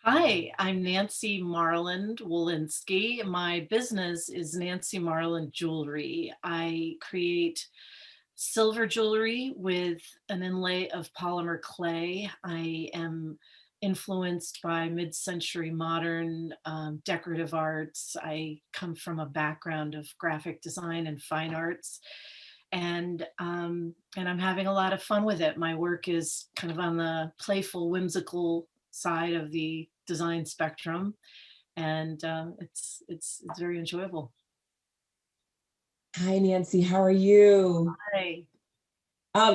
Hi, I'm Nancy Marland Wolinski. My business is Nancy Marland Jewelry. I create silver jewelry with an inlay of polymer clay. I am influenced by mid-century modern decorative arts. I come from a background of graphic design and fine arts, and I'm having a lot of fun with it. My work is kind of on the playful, whimsical side of the design spectrum, and it's very enjoyable. Hi, Nancy. How are you? Hi.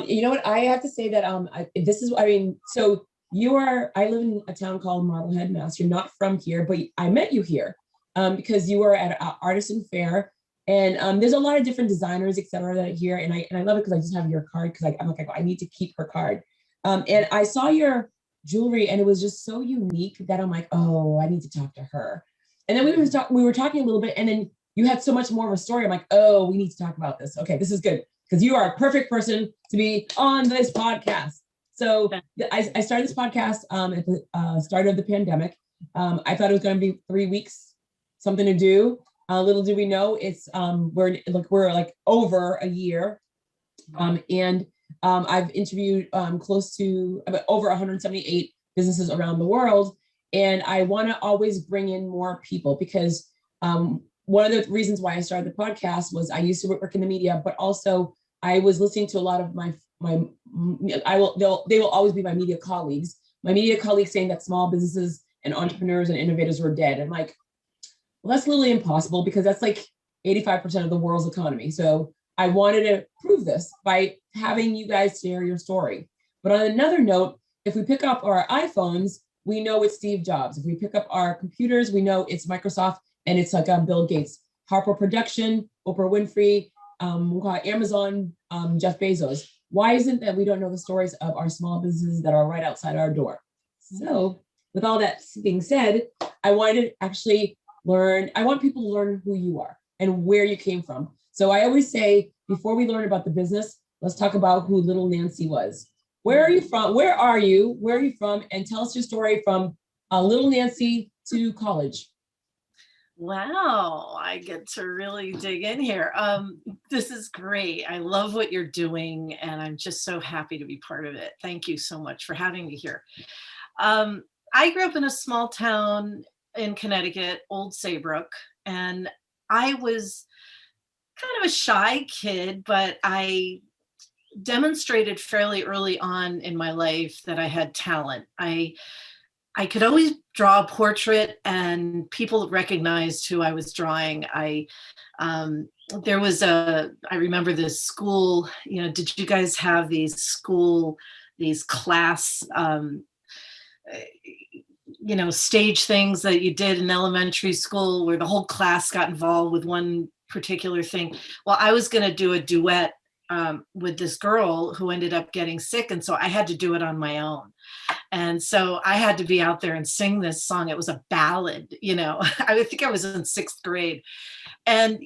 You know what? I have to say that this is, I mean, so you are, I live in a town called Marblehead, Mass. You're not from here, but I met you here because you were at an artisan fair. And there's a lot of different designers, et cetera, that are here. And I love it because I just have your card because I'm like, I need to keep her card. And I saw your jewelry and it was just so unique that I'm like, oh, I need to talk to her. And then we were talking a little bit, and then you had so much more of a story. I'm like, oh, we need to talk about this. Okay, this is good because you are a perfect person to be on this podcast. So I started this podcast at the start of the pandemic. I thought it was going to be 3 weeks, something to do. Little did we know it's we're like over a year, and I've interviewed close to about over 178 businesses around the world, and I want to always bring in more people because one of the reasons why I started the podcast was I used to work in the media, but also I was listening to a lot of they will always be my media colleagues. My media colleagues saying that small businesses and entrepreneurs and innovators were dead. I'm like, well, that's literally impossible because that's like 85% of the world's economy. So I wanted to prove this by having you guys share your story. But on another note, if we pick up our iPhones, we know it's Steve Jobs. If we pick up our computers, we know it's Microsoft, and it's like Bill Gates, Harper Production, Oprah Winfrey, Amazon, Jeff Bezos. Why isn't that we don't know the stories of our small businesses that are right outside our door? So with all that being said, I wanted to actually I want people to learn who you are and where you came from. So I always say, before we learn about the business, let's talk about who little Nancy was. Where are you from? Where are you? Where are you from? And tell us your story from little Nancy to college. Wow, I get to really dig in here. This is great. I love what you're doing, and I'm just so happy to be part of it. Thank you so much for having me here. I grew up in a small town in Connecticut, Old Saybrook, and I was kind of a shy kid, but I demonstrated fairly early on in my life that I had talent. I could always draw a portrait and people recognized who I was drawing. Um, there was I remember this school, did you guys have these class, stage things that you did in elementary school where the whole class got involved with one particular thing? Well, I was going to do a duet with this girl who ended up getting sick. And so I had to do it on my own. And so I had to be out there and sing this song. It was a ballad, I think I was in sixth grade. And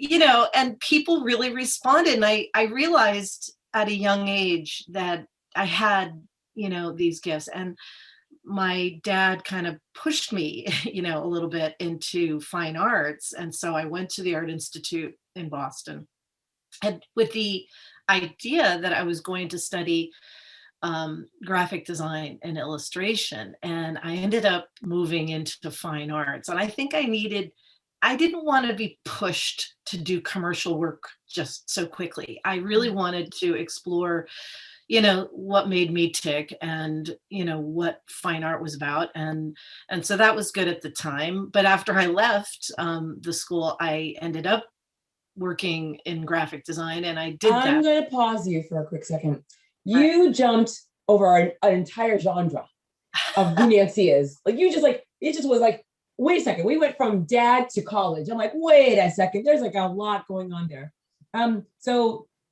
people really responded. And I realized at a young age that I had, these gifts. And my dad kind of pushed me, a little bit into fine arts. And so I went to the Art Institute in Boston, and with the idea that I was going to study graphic design and illustration. And I ended up moving into fine arts. And I think I didn't want to be pushed to do commercial work just so quickly. I really wanted to explore, what made me tick and, what fine art was about. And so that was good at the time. But after I left the school, I ended up working in graphic design, and I did that. I'm going to pause you for a quick second. Right. You jumped over an entire genre of who Nancy is. Like it just was like, wait a second. We went from dad to college. I'm like, wait a second. There's like a lot going on there.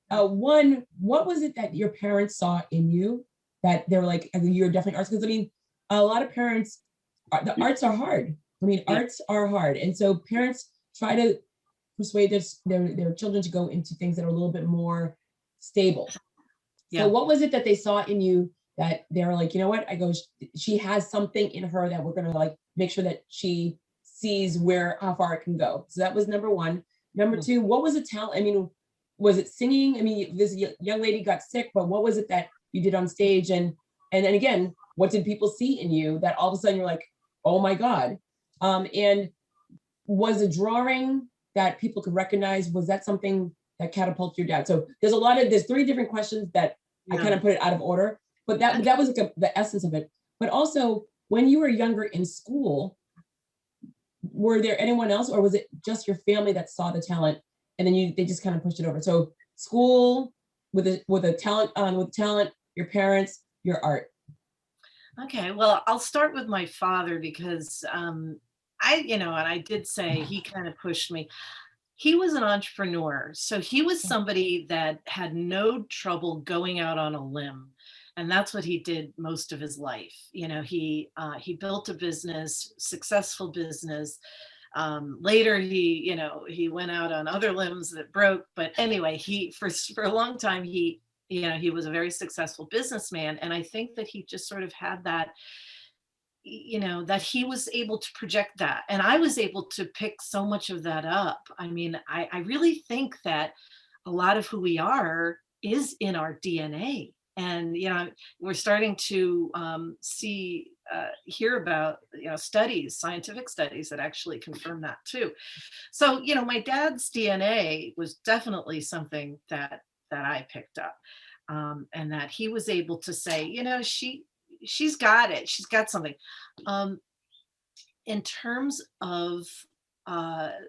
One, what was it that your parents saw in you that they were like, you're definitely arts? Because I mean, a lot of parents, the arts are hard. I mean, arts are hard. And so parents try to persuade their children to go into things that are a little bit more stable. So what was it that they saw in you that they're like, you know what? I go, she has something in her that we're going to like make sure that she sees how far it can go. So that was number one. Number two, what was the talent? I mean, was it singing? I mean, this young lady got sick, but what was it that you did on stage? And then again, what did people see in you that all of a sudden you're like, oh my God. And was a drawing that people could recognize, was that something that catapulted your dad? So there's three different questions that I kind of put it out of order, but that was like the essence of it. But also, when you were younger in school, were there anyone else, or was it just your family that saw the talent and then they just kind of pushed it over? So school with talent, your parents, your art. Okay, well, I'll start with my father because and I did say he kind of pushed me. He was an entrepreneur, so he was somebody that had no trouble going out on a limb, and that's what he did most of his life. He built a business, successful business. Later, he went out on other limbs that broke, but anyway, he for a long time he was a very successful businessman, and I think that he just sort of had that, that he was able to project that, and I was able to pick so much of that up. I mean, I really think that a lot of who we are is in our DNA, and we're starting to hear about scientific studies that actually confirm that too. So my dad's DNA was definitely something that I picked up, and that he was able to say, she's got it. She's got something. Um, in terms of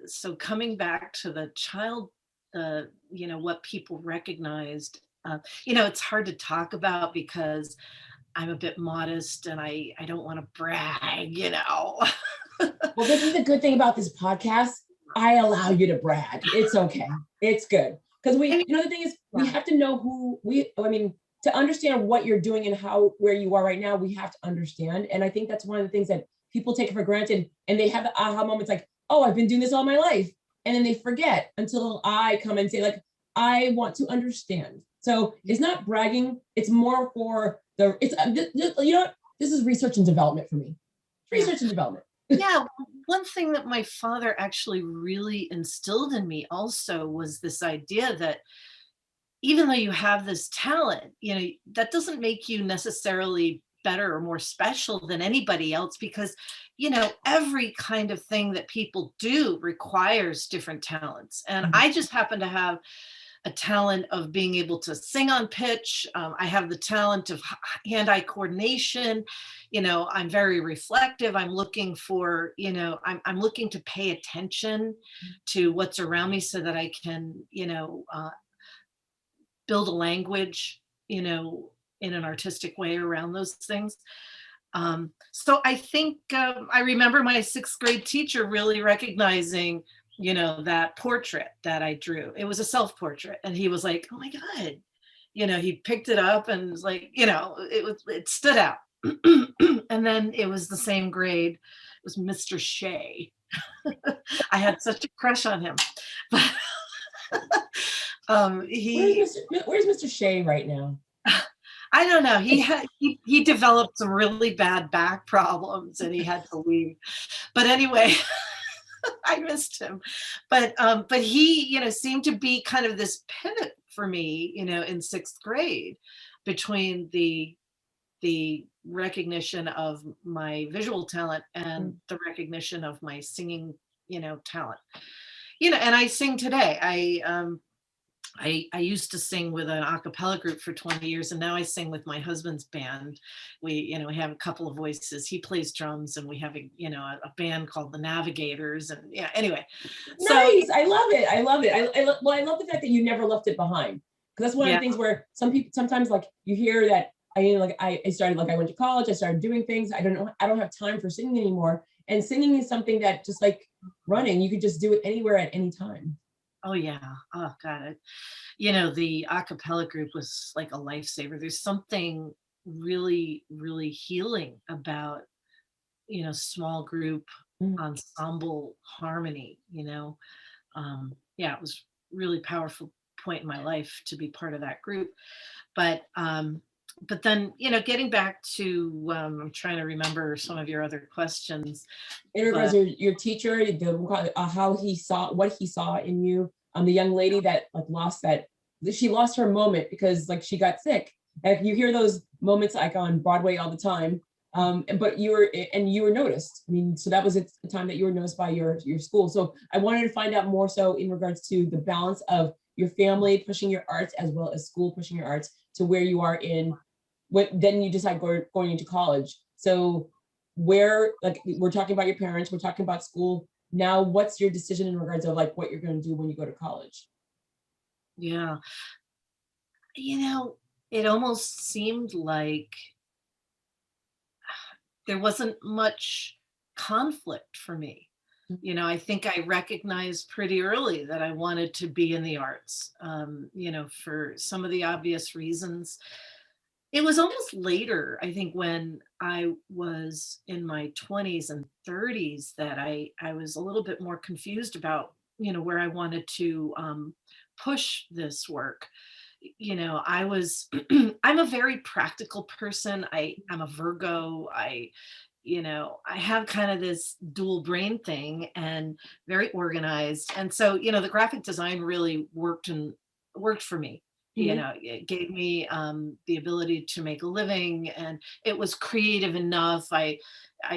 so coming back to the child, what people recognized, it's hard to talk about because I'm a bit modest and I don't want to brag. Well, this is the good thing about this podcast. I allow you to brag. It's okay. It's good. Because the thing is, we have to know to understand what you're doing and where you are right now, we have to understand. And I think that's one of the things that people take for granted, and they have the aha moments like, oh, I've been doing this all my life. And then they forget until I come and say, like, I want to understand. So it's not bragging. It's more for this is research and development for me. Research and development. Yeah, one thing that my father actually really instilled in me also was this idea that even though you have this talent, that doesn't make you necessarily better or more special than anybody else, because every kind of thing that people do requires different talents, and I just happen to have a talent of being able to sing on pitch. I have the talent of hand-eye coordination. I'm very reflective. I'm looking for, I'm looking to pay attention to what's around me so that I can, build a language, in an artistic way around those things. So I think I remember my sixth grade teacher really recognizing that portrait that I drew. It was a self-portrait. And he was like, oh my God, he picked it up and was like, it stood out. And then it was the same grade. It was Mr. Shea. I had such a crush on him. But where's Mr. Shea right now? I don't know. He developed some really bad back problems and he had to leave. But anyway, I missed him. But he, seemed to be kind of this pivot for me, in sixth grade between the recognition of my visual talent and the recognition of my singing, talent. And I sing today. I used to sing with an a cappella group for 20 years, and now I sing with my husband's band. We have a couple of voices. He plays drums, and we have a band called the Navigators. And anyway. Nice. I love it. I love it. I love the fact that you never left it behind. Because that's one of the things where some people sometimes, like, you hear that I started, like, I went to college, I started doing things. I don't have time for singing anymore. And singing is something that, just like running, you could just do it anywhere at any time. Oh yeah. Oh God. The a cappella group was like a lifesaver. There's something really, really healing about, small group ensemble harmony, it was really powerful point in my life to be part of that group. But but then, getting back to, I'm trying to remember some of your other questions, In regards but to your teacher, how he saw, what he saw in you, the young lady that like she lost her moment because like she got sick. And you hear those moments like on Broadway all the time. But you were noticed. I mean, so that was a time that you were noticed by your school. So I wanted to find out more so in regards to the balance of your family pushing your arts as well as school pushing your arts to where you are in what then you decide going into college. So where, like, we're talking about your parents, we're talking about school. Now, what's your decision in regards of like what you're going to do when you go to college? yeah, it almost seemed like there wasn't much conflict for me. I think I recognized pretty early that I wanted to be in the arts, for some of the obvious reasons. It was almost later, I think, when I was in my 20s and 30s that I was a little bit more confused about, where I wanted to push this work. I was I'm a very practical person. I'm a Virgo. I have kind of this dual brain thing and very organized. And so, the graphic design really worked for me. Mhm. It gave me the ability to make a living, and it was creative enough. I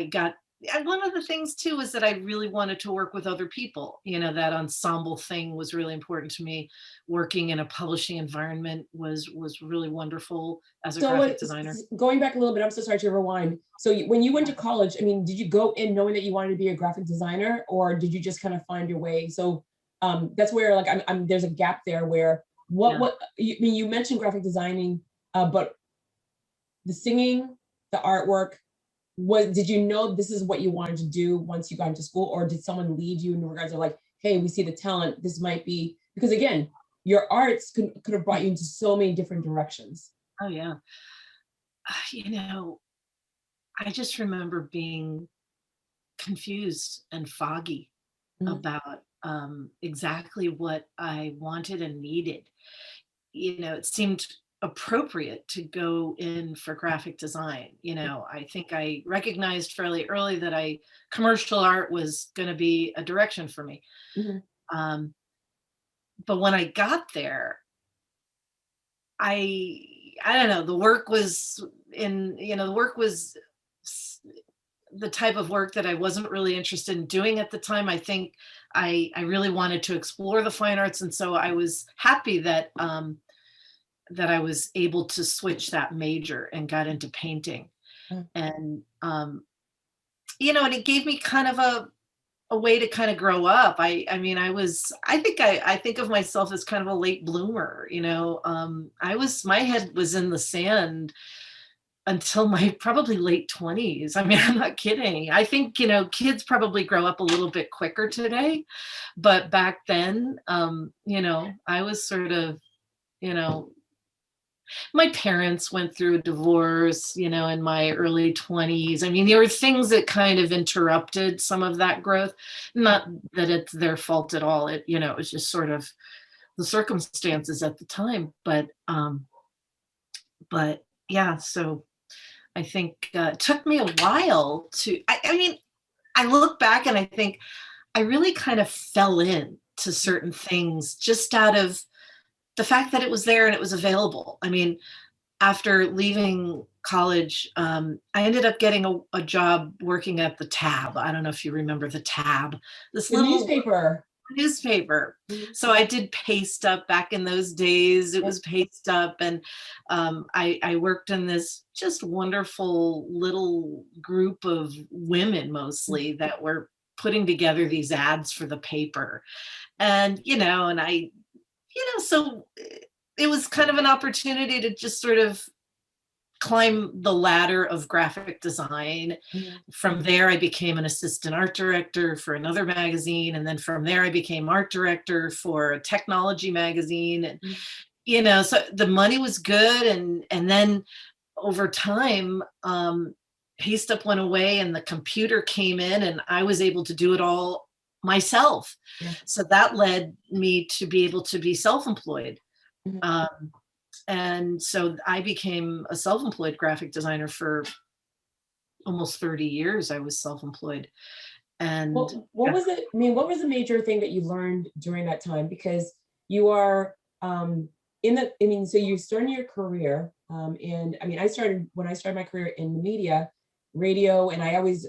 got and one of the things too is that I really wanted to work with other people. That ensemble thing was really important to me. Working in a publishing environment was really wonderful as a So graphic designer. going back a little bit, I'm so sorry to rewind. So when you went to college, I mean, did you go in knowing that you wanted to be a graphic designer, or did you just kind of find your way? So that's where like there's a gap there where Yeah. I mean, you mentioned graphic designing, but the singing, the artwork, did you know this is what you wanted to do once you got into school, or did someone lead you in regards of like, hey, we see the talent, this might be, because again, your arts could have brought you into so many different directions. Oh yeah. You know, I just remember being confused and foggy Mhm. about exactly what I wanted and needed. It seemed appropriate to go in for graphic design. I think I recognized fairly early that commercial art was going to be a direction for me. Mhm. Um, but when I got there, I I don't know, the work was s- the type of work that I wasn't really interested in doing at the time. I think I really wanted to explore the fine arts, and so I was happy that I was able to switch that major and got into painting. Mm. And and it gave me kind of a way to kind of grow up. I mean, I think of myself as kind of a late bloomer. My head was in the sand until my probably late 20s. I mean, I'm not kidding. I think, kids probably grow up a little bit quicker today, but back then, I was sort of, you know, my parents went through a divorce, in my early 20s. I mean, there were things that kind of interrupted some of that growth. Not that it's their fault at all. It was just sort of the circumstances at the time. But yeah, so I think it took me a while I mean, I look back and I think I really kind of fell in to certain things just out of the fact that it was there and it was available. I mean, after leaving college, I ended up getting a job working at the Tab. I don't know if you remember the Tab, this The little newspaper. newspaper. Mhm. So I did paste up back in those days. It Yeah. was paste up, and I worked in this just wonderful little group of women, mostly, that were putting together these ads for the paper. And and so it was kind of an opportunity to just sort of climb the ladder of graphic design. Mhm. From there, I became an assistant art director for another magazine. And then from there, I became art director for a technology magazine. And, Mhm. so the money was good. And then over time, Paste Up went away and the computer came in, and I was able to do it all myself. Yeah. So that led me to be able to be self employed. Mhm. Um, And so I became a self-employed graphic designer for almost 30 years. I was self-employed. And What was it? I mean, what was the major thing that you learned during that time? Because you are I mean, so you're starting your career. And I mean, when I started my career in the media, radio, and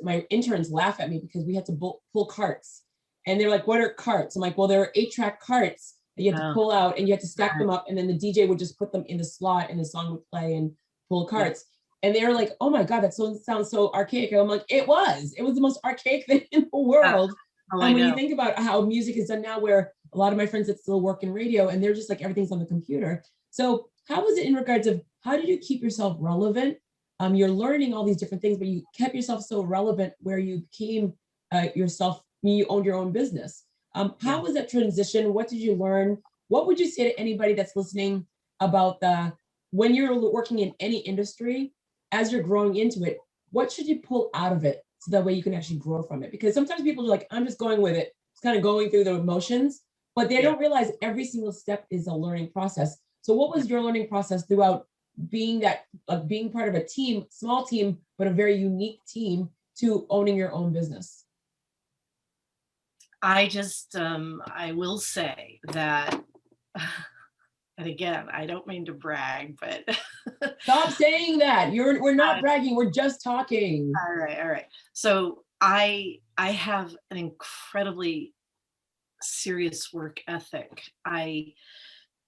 my interns laugh at me because we had to pull carts. And they're like, what are carts? I'm like, well, there are 8-track carts that you had to oh, pull out and you had to stack right. them up. And then the DJ would just put them in the slot and the song would play and pull Yeah. carts. And they were like, oh my God, sounds so archaic. And I'm like, it was the most archaic thing in the world. Oh, I And when you know. think about how music is done now, where a lot of my friends that still work in radio and they're just like, everything's on the computer. So how was it in regards of how did you keep yourself relevant? You're learning all these different things, but you kept yourself so relevant where you became you owned your own business. How Yeah. was that transition? What did you learn? What would you say to anybody that's listening about when you're working in any industry, as you're growing into it, what should you pull out of it so that way you can actually grow from it? Because sometimes people are like, I'm just going with it. It's kind of going through the emotions, but they Yeah. don't realize every single step is a learning process. So what was your learning process throughout being being part of a team, small team, but a very unique team, to owning your own business? I will say that, and again, I don't mean to brag, but Stop saying that. We're not bragging. We're just talking. all right, all right. So I have an incredibly serious work ethic.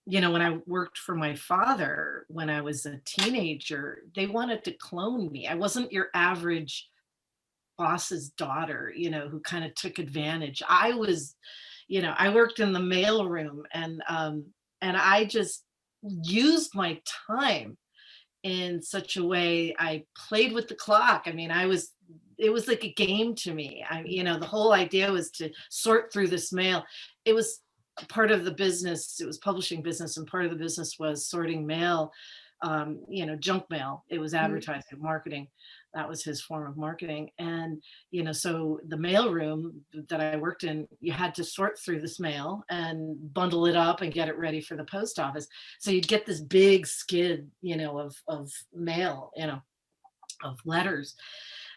When I worked for my father when I was a teenager, they wanted to clone me. I wasn't your average boss's daughter, who kind of took advantage. I worked in the mailroom, and I just used my time in such a way. I played with the clock. I mean, it was like a game to me. The whole idea was to sort through this mail. It was part of the business. It was publishing business, and part of the business was sorting mail, junk mail. It was Mhm. advertising, marketing. That was his form of marketing. And, so the mailroom that I worked in, you had to sort through this mail and bundle it up and get it ready for the post office. So you'd get this big skid, of mail, of letters.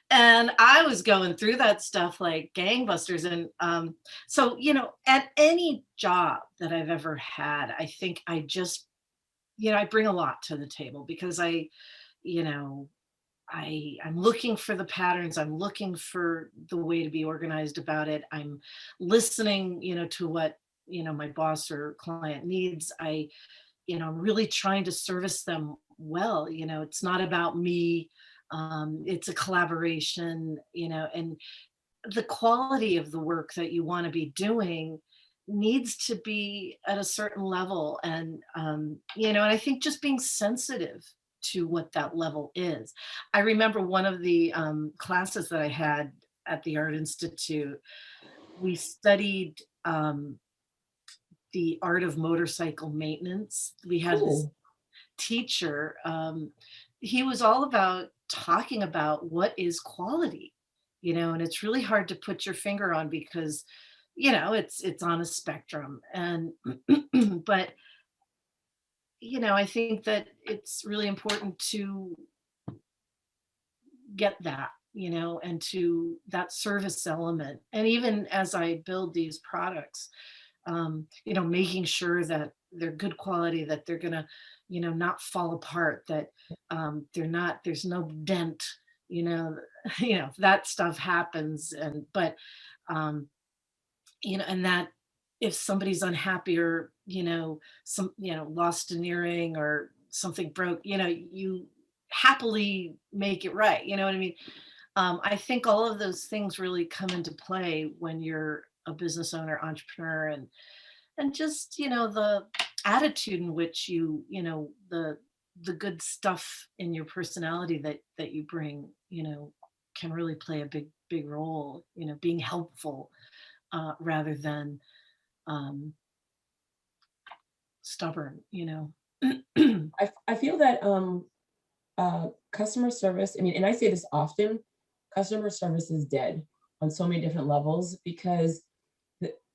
And I was going through that stuff like gangbusters. And so, at any job that I've ever had, I think I bring a lot to the table because you know, I'm looking for the patterns. I'm looking for the way to be organized about it. I'm listening, to what, my boss or client needs. I'm really trying to service them well. It's not about me. It's a collaboration, and the quality of the work that you want to be doing needs to be at a certain level. And I think just being sensitive to what that level is. I remember one of the classes that I had at the Art Institute, we studied the art of motorcycle maintenance. We had this Cool. teacher, he was all about talking about what is quality, and it's really hard to put your finger on because, it's on a spectrum. And but I think that it's really important to get that, and to that service element. And even as I build these products, making sure that they're good quality, that they're gonna, not fall apart, that there's no dent, you know, that stuff happens. Um, and that if somebody's unhappy or, lost an earring or something broke, you happily make it right. You know what I mean? I think all of those things really come into play when you're a business owner, entrepreneur, and just the attitude in which the good stuff in your personality that you bring, can really play a big role. Being helpful rather than um, stubborn. I feel that customer service, I mean, and I say this often, customer service is dead on so many different levels because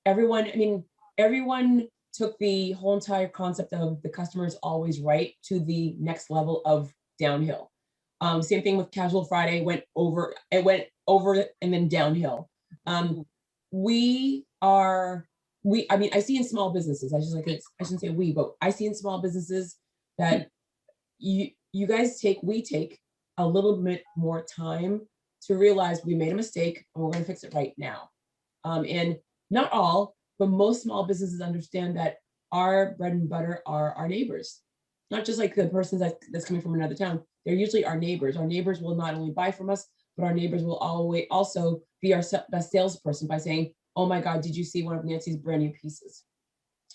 everyone, I mean, everyone took the whole entire concept of the customer is always right to the next level of downhill. Same thing with Casual Friday, it went over and then downhill. I mean, I see in small businesses, I shouldn't say we, but I see in small businesses that we take a little bit more time to realize we made a mistake and we're going to fix it right now. And not all, but most small businesses understand that our bread and butter are our neighbors. Not just like the person that's coming from another town. They're usually our neighbors. Our neighbors will not only buy from us, but our neighbors will always also be our best salesperson by saying, oh my God, did you see one of Nancy's brand new pieces?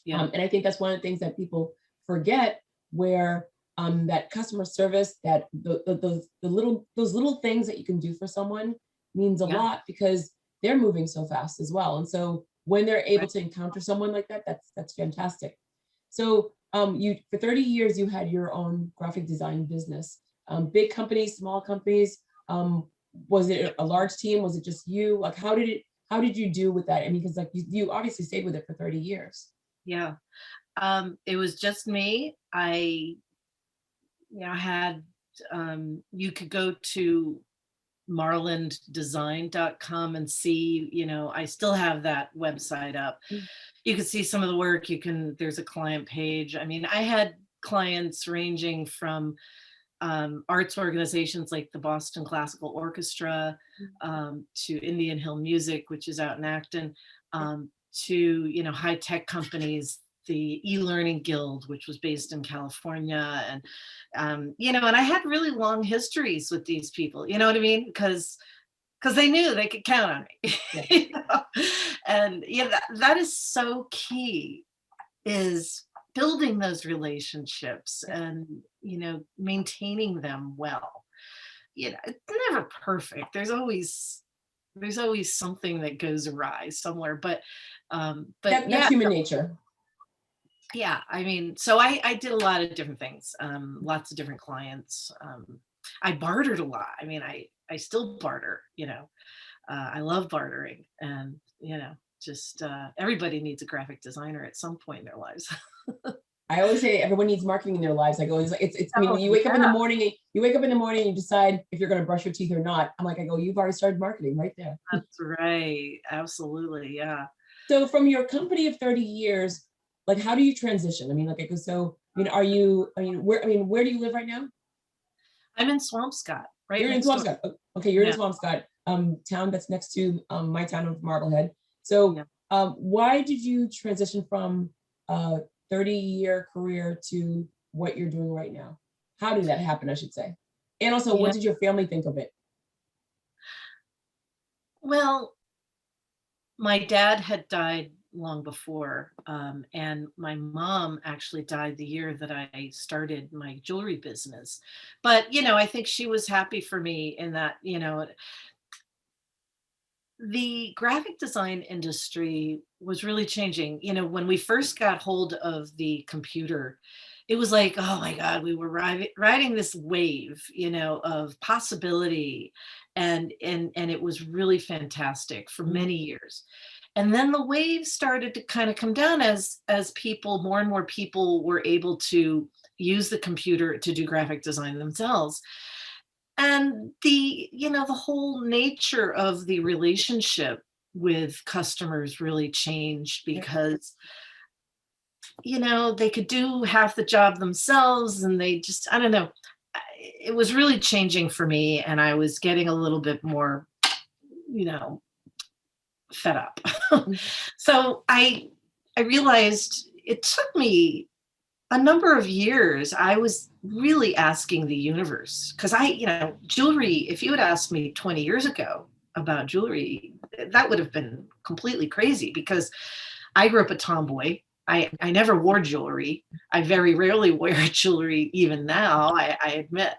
Yeah. And I think that's one of the things that people forget, where that customer service, that those little things that you can do for someone means a lot, because they're moving so fast as well. And so when they're able to encounter someone like that, that's fantastic. So you, for 30 years, you had your own graphic design business. Big companies, small companies. Was it a large team? Was it just you? Like, how did you do with that? I mean, because like you obviously stayed with it for 30 years. Yeah. It was just me. I had, you could go to marlanddesign.com and see, I still have that website up. You can see some of the work. There's a client page. I mean, I had clients ranging from arts organizations like the Boston Classical Orchestra, to Indian Hill Music, which is out in Acton, to, high tech companies, the e-learning guild, which was based in California. And, and I had really long histories with these people, you know what I mean? Because they knew they could count on me. And that is so key, is building those relationships and, maintaining them well. It's never perfect. There's always something that goes awry somewhere, but that's human nature. Yeah, I mean, so I did a lot of different things, lots of different clients. I bartered a lot. I mean, I still barter, I love bartering, and, just everybody needs a graphic designer at some point in their lives. I always say everyone needs marketing in their lives. I go, I mean, when you wake up in the morning, and you decide if you're going to brush your teeth or not. I go, you've already started marketing right there. That's right. Absolutely. Yeah. So from your company of 30 years, like, how do you transition? I mean, where do you live right now? I'm in Swampscott, right? You're in Swampscott. Okay, you're in Swampscott, town that's next to my town of Marblehead. So why did you transition from 30-year career to what you're doing right now? How did that happen, I should say? And also, what did your family think of it? Well, my dad had died long before, and my mom actually died the year that I started my jewelry business. But, I think she was happy for me in that, the graphic design industry was really changing. When we first got hold of the computer, it was like, oh my God, we were riding this wave, of possibility. And it was really fantastic for many years. And then the wave started to kind of come down as more and more people were able to use the computer to do graphic design themselves. And the whole nature of the relationship with customers really changed, because they could do half the job themselves, and they just, I don't know, it was really changing for me, and I was getting a little bit more, fed up. So I realized it took me a number of years. I was really asking the universe, because jewelry, if you had asked me 20 years ago about jewelry, that would have been completely crazy, because I grew up a tomboy. I never wore jewelry. I very rarely wear jewelry even now, I admit.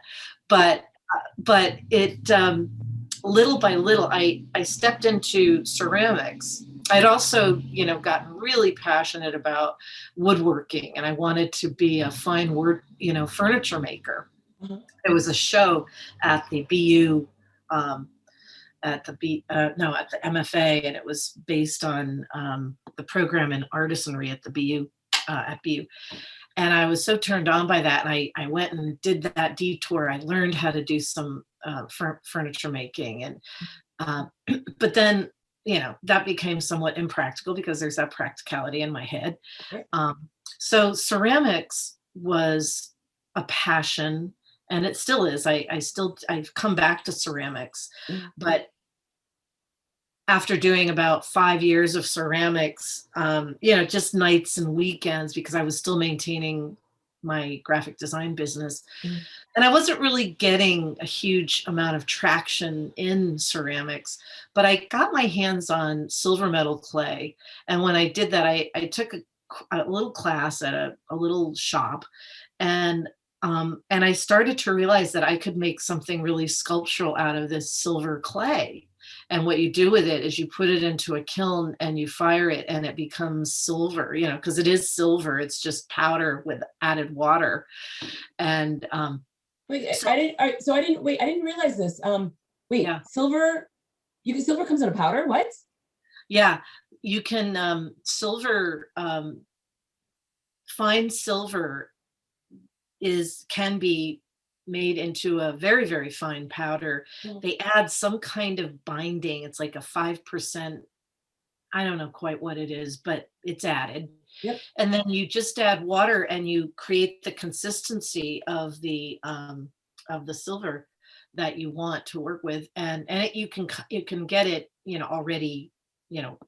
But it, little by little, I stepped into ceramics. I'd also, gotten really passionate about woodworking, and I wanted to be a fine furniture maker. There was a show at the BU, at the MFA, and it was based on the program in artisanry at the BU. at BU. And I was so turned on by that. And I went and did that detour. I learned how to do some furniture making. And uh, but then, that became somewhat impractical because there's that practicality in my head. Right. So ceramics was a passion, and it still is. I've come back to ceramics, Mm. but after doing about 5 years of ceramics, just nights and weekends, because I was still maintaining my graphic design business. Mm. And I wasn't really getting a huge amount of traction in ceramics, but I got my hands on silver metal clay. And when I did that, I took a little class at a little shop, and I started to realize that I could make something really sculptural out of this silver clay. And what you do with it is you put it into a kiln and you fire it and it becomes silver, because it is silver. It's just powder with added water. And Wait, so, I didn't realize this. Wait, yeah, silver, silver comes in a powder? What? yeah, you can fine silver can be made into a very, very fine powder. Mm. They add some kind of binding. It's like a 5%. I don't know quite what it is, but it's added. Yep. And then you just add water and you create the consistency of the silver that you want to work with. And you can get it, already, you know,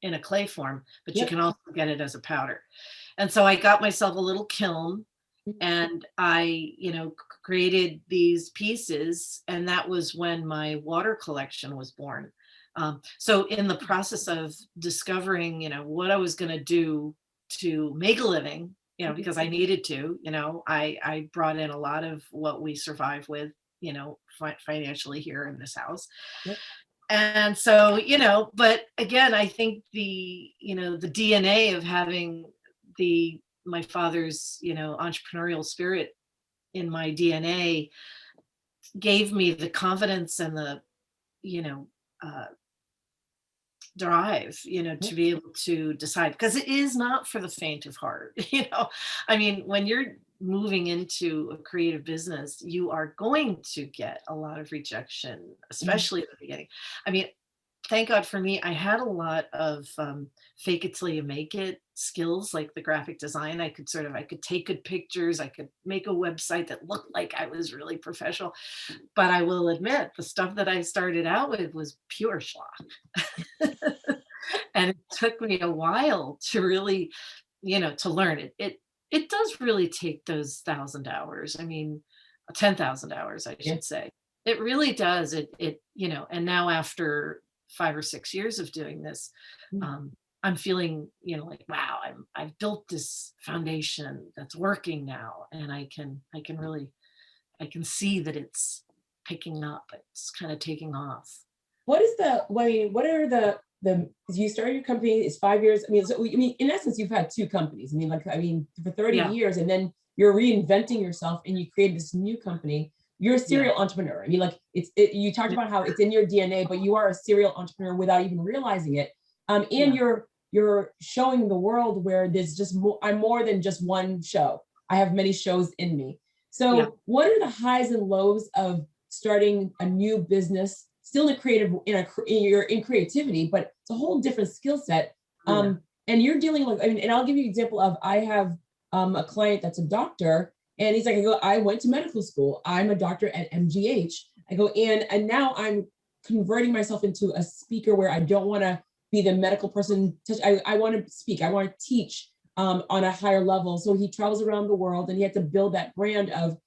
in a clay form, but you Yep. can also get it as a powder. And so I got myself a little kiln, and I, created these pieces, and that was when my water collection was born. So in the process of discovering, what I was going to do to make a living, because I needed to, I brought in a lot of what we survive with, financially here in this house. Yep. And so, but again, I think the DNA of having my father's, entrepreneurial spirit in my DNA gave me the confidence and the, you know, uh, drive, to Yep. be able to decide, because it is not for the faint of heart. I mean, when you're moving into a creative business, you are going to get a lot of rejection, Mm. especially at the beginning. I mean, thank God for me, I had a lot of fake it till you make it skills, like the graphic design. I could take good pictures. I could make a website that looked like I was really professional. But I will admit, the stuff that I started out with was pure schlock. And it took me a while to really, to learn it. It does really take those 1,000 hours. I mean, 10,000 hours, I Yeah. should say. It really does. And now after 5 or 6 years of doing this, Mm. um, I'm feeling, like, wow, I've built this foundation that's working now, and I can see that it's picking up. It's kind of taking off. What is the, I mean, what are the, you started your company, it's 5 years. I mean, so, I mean, in essence, you've had two companies. For 30 Yeah, years, and then you're reinventing yourself and you created this new company. You're a yeah, serial entrepreneur. I mean, like you talked yeah, about how it's in your DNA, but you are a serial entrepreneur without even realizing it. And yeah, you're showing the world where there's just more, I'm more than just one show. I have many shows in me. yeah, So what are the highs and lows of starting a new business, still in a creative, you're in creativity, but it's a whole different skill set. yeah, And you're dealing with, I mean, and I'll give you an example of, I have a client that's a doctor, and he's like, I went to medical school. I'm a doctor at MGH. And now I'm converting myself into a speaker where I don't want to be the medical person. I want to speak. I want to teach on a higher level. So he travels around the world, and he had to build that brand of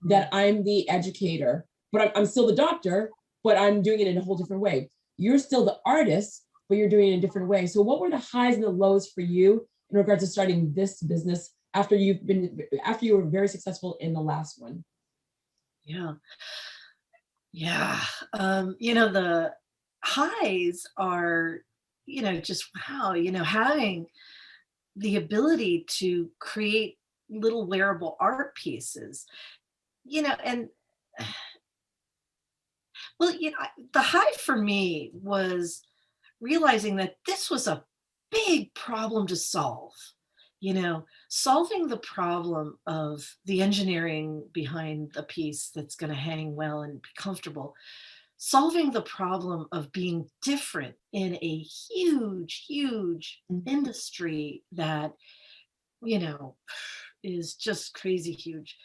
that I'm the educator, but I'm still the doctor, but I'm doing it in a whole different way. You're still the artist, but you're doing it in a different way. So what were the highs and the lows for you in regards to starting this business after you were very successful in the last one? yeah, yeah. The highs are, just wow, having the ability to create little wearable art pieces, and well, the high for me was realizing that this was a big problem to solve. solving the problem of the engineering behind a piece that's going to hang well and be comfortable, solving the problem of being different in a huge, huge Mm. industry that, you know, is just crazy huge.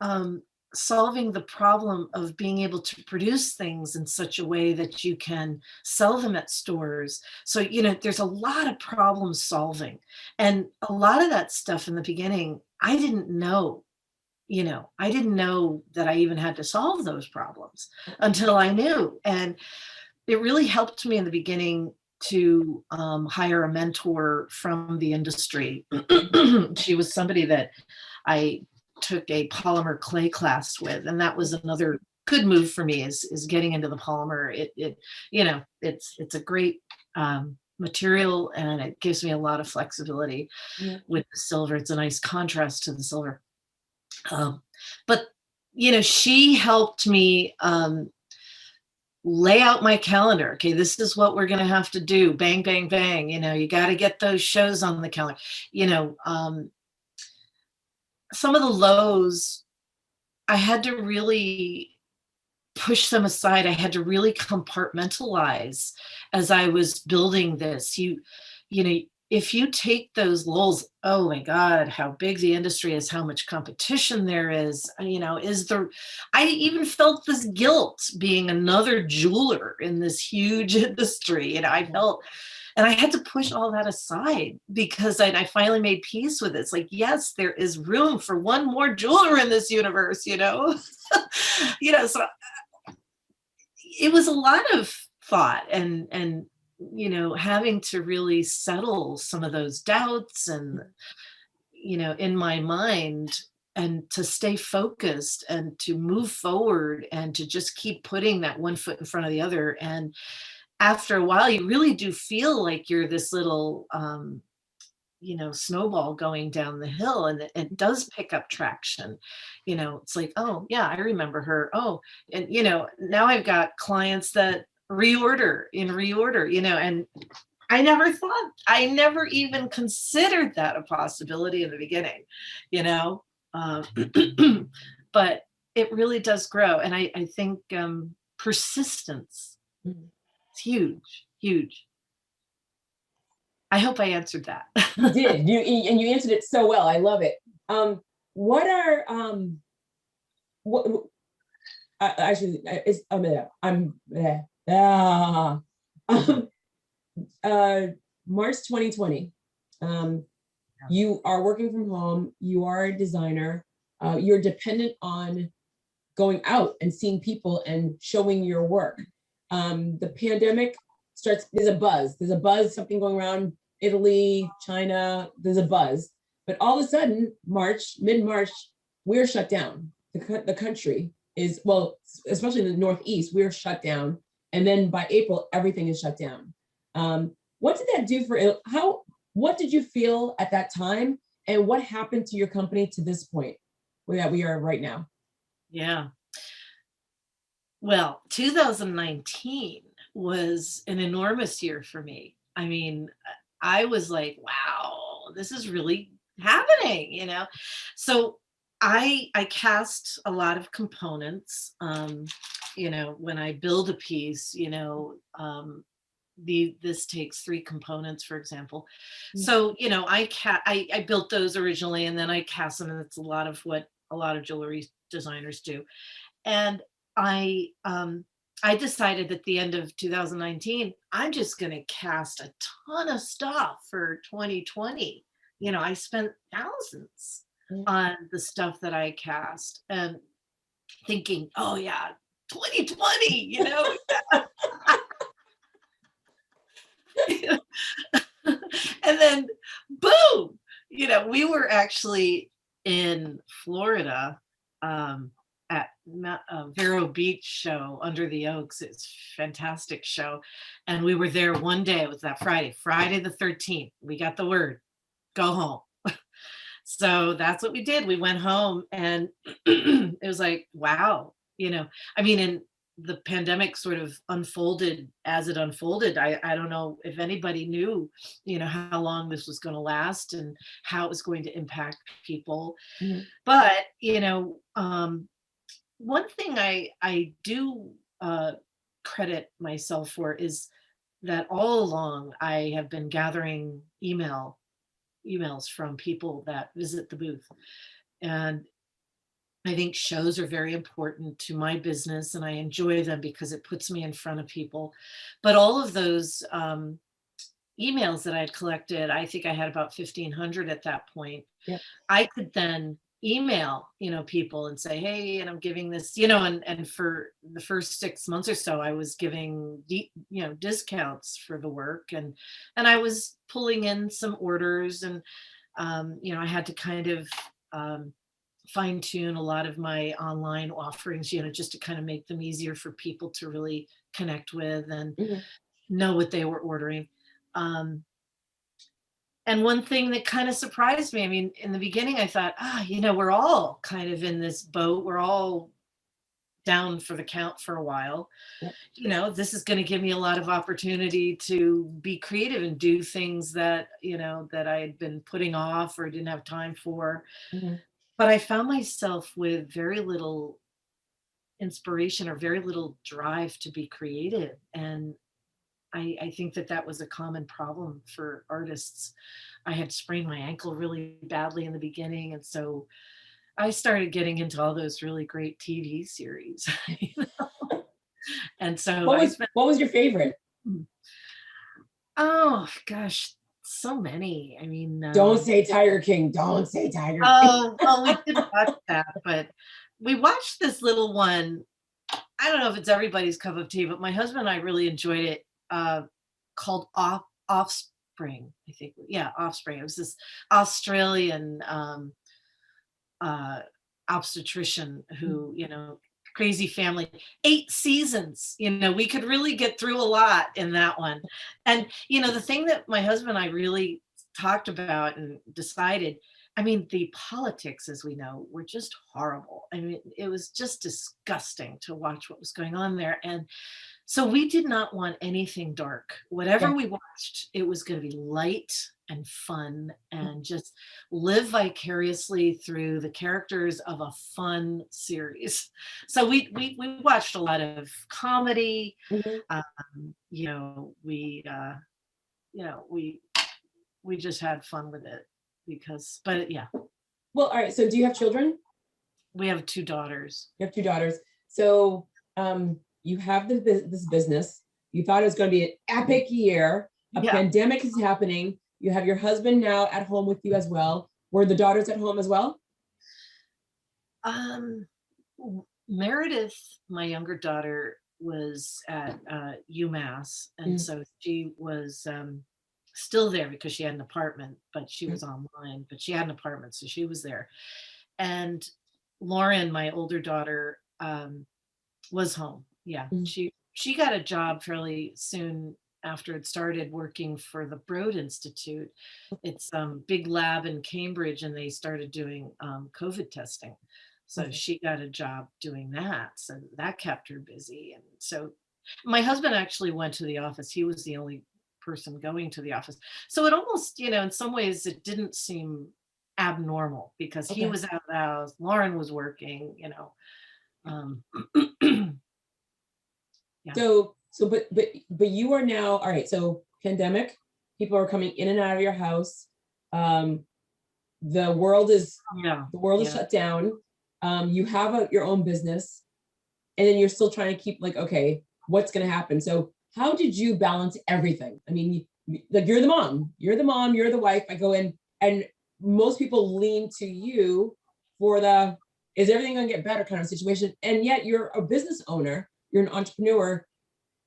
Um, Solving the problem of being able to produce things in such a way that you can sell them at stores. So, there's a lot of problem solving. And a lot of that stuff in the beginning, I didn't know. I didn't know that I even had to solve those problems until I knew. And it really helped me in the beginning to hire a mentor from the industry. She was somebody that I took a polymer clay class with, and that was another good move for me is getting into the polymer. It's a great material, and it gives me a lot of flexibility Yeah. with the silver. It's a nice contrast to the silver. Um, but she helped me lay out my calendar. Okay, this is what we're going to have to do. Bang, bang, bang. You got to get those shows on the calendar. Some of the lows, I had to really push them aside. I had to really compartmentalize as I was building this. You know, if you take those lulls, oh my God, how big the industry is, how much competition there is, I even felt this guilt being another jeweler in this huge industry. And I had to push all that aside because I finally made peace with it. It's like, yes, there is room for one more jeweler in this universe. So it was a lot of thought and having to really settle some of those doubts and in my mind, and to stay focused and to move forward and to just keep putting that one foot in front of the other. And after a while you really do feel like you're this little snowball going down the hill, and it does pick up traction. It's like, oh yeah, I remember her. Oh, and now I've got clients that reorder, and I never even considered that a possibility in the beginning, you know uh, but it really does grow. And I think persistence Mhm. is huge, huge. I hope I answered that. You did. And you answered it so well. I love it. What are what actually is um, uh, March 2020. Um, you are working from home. You are a designer. You're dependent on going out and seeing people and showing your work. The pandemic starts, there's a buzz, something going around Italy, China, there's a buzz. But all of a sudden, mid-March, we're shut down. The country is, well, especially in the Northeast, we're shut down. And then by April, everything is shut down. What did that do what did you feel at that time? And what happened to your company to this point where we are right now? Yeah. Well, 2019 was an enormous year for me. I mean, I was like, wow, this is really happening. So I cast a lot of components. When I build a piece, this takes three components, for example. Mm. So, I built those originally, and then I cast them, and it's a lot of what a lot of jewelry designers do. And I decided at the end of 2019, I'm just going to cast a ton of stuff for 2020. I spent thousands Mm. on the stuff that I cast, and thinking, oh yeah, 2020. And then boom, we were actually in Florida, at Vero Beach show Under the Oaks. It's a fantastic show. And we were there one day. It was that Friday the 13th. We got the word, go home. So that's what we did. We went home, and it was like, wow, I mean, and the pandemic sort of unfolded as it unfolded. I don't know if anybody knew, how long this was going to last and how it was going to impact people. Mhm. But, one thing I do credit myself for is that all along I have been gathering emails from people that visit the booth. And I think shows are very important to my business and I enjoy them because it puts me in front of people. But all of those emails that I had collected, I think I had about 1,500 at that point. Yep. I could then email, people and say, hey, and I'm giving this, and for the first 6 months or so, I was giving, discounts for the work and I was pulling in some orders and, I had to kind of, fine tune a lot of my online offerings, just to kind of make them easier for people to really connect with and Mhm. know what they were ordering. Um, and one thing that kind of surprised me, I mean, in the beginning, I thought, we're all kind of in this boat. We're all down for the count for a while. Yep. This is going to give me a lot of opportunity to be creative and do things that, that I had been putting off or didn't have time for. Mhm. But I found myself with very little inspiration or very little drive to be creative. And I think that that was a common problem for artists. I had sprained my ankle really badly in the beginning. And so I started getting into all those really great TV series. And so What I was spent, what was your favorite? oh gosh, so many. I mean, Don't say Tiger King. Don't say Tiger King. oh, well, we did watch that, but we watched this little one. I don't know if it's everybody's cup of tea, but my husband and I really enjoyed it, called Offspring, I think. Yeah, Offspring. It was this Australian, uh, obstetrician who, crazy family, 8 seasons, we could really get through a lot in that one. And, the thing that my husband and I really talked about and decided, I mean, the politics, as we know, were just horrible. I mean, it was just disgusting to watch what was going on there. And so we did not want anything dark. Whatever Yeah. we watched, it was going to be light and fun and just live vicariously through the characters of a fun series. So we watched a lot of comedy. Mhm. We just had fun with it but yeah, Well, all right. So do you have children? we have 2 daughters. You have two daughters. So you have this business. You thought it was going to be an epic year. A Yeah. pandemic is happening. You have your husband now at home with you as well. Were the daughters at home as well? Meredith, my younger daughter, was at UMass, and Mm. so she was still there because she had an apartment, but she Mm. was online, but she had an apartment, so she was there. And Lauren, my older daughter, was home. Yeah, Mm. she got a job fairly soon after it started working for the Broad Institute. It's big lab in Cambridge, and they started doing COVID testing. So Okay. she got a job doing that. So that kept her busy. And so my husband actually went to the office. He was the only person going to the office. So it almost, in some ways, it didn't seem abnormal because he Okay. was out of the house. Lauren was working. Um, yeah. But you are now, all right. So pandemic, people are coming in and out of your house. Um, the world is Yeah. the world is Yeah. shut down. You have your own business, and then you're still trying to keep like, okay, what's going to happen? So how did you balance everything? I mean, like you're the mom, you're the wife. I go in, and most people lean to you for the is everything going to get better kind of situation, and yet you're a business owner, you're an entrepreneur.